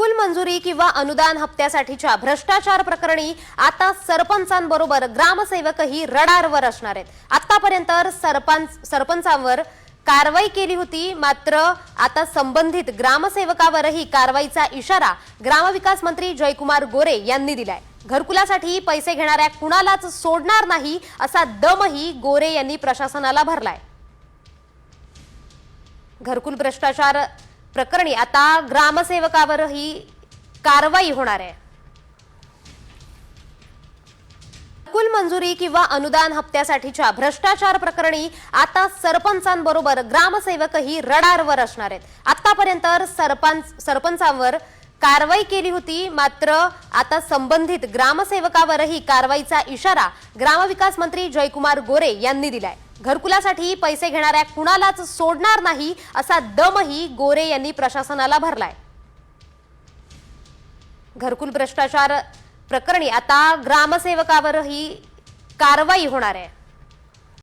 कुल मंजुरी किंवा अनुदान हप्त्यासाठीच्या भ्रष्टाचार प्रकरणी आता सरपंचांबरोबर ग्रामसेवकही रडारवर असणार आहेत। आतापर्यंत सरपंचांवर कारवाई केली होती, मात्र आता संबंधित ग्रामसेवकावरही कारवाईचा इशारा ग्रामविकास मंत्री जयकुमार गोरे यांनी दिलाय। घरकुलासाठी पैसे घेणाऱ्या कुणालाच सोडणार नाही असा दमही गोरे यांनी प्रशासनाला भरलाय। घरकुल भ्रष्टाचार प्रकरणी आता ग्रामसेवकावरही कारवाई होणार आहे। कुल मंजुरी किंवा अनुदान हप्त्यासाठीच्या भ्रष्टाचार प्रकरणी आता सरपंचांबरोबर ग्रामसेवकही रडारवर असणार आहेत। आतापर्यंत सरपंचांवर कारवाई केली होती, मात्र आता संबंधित ग्रामसेवकावरही कारवाईचा इशारा ग्रामविकास मंत्री जयकुमार गोरे यांनी दिलाय। घरकुलासाठी पैसे घेणाऱ्या कुणालाच सोडणार नाही असा दमही गोरे यांनी प्रशासनाला भरलाय। घरकुल भ्रष्टाचार प्रकरणी आता ग्रामसेवकावरही कारवाई होणार आहे।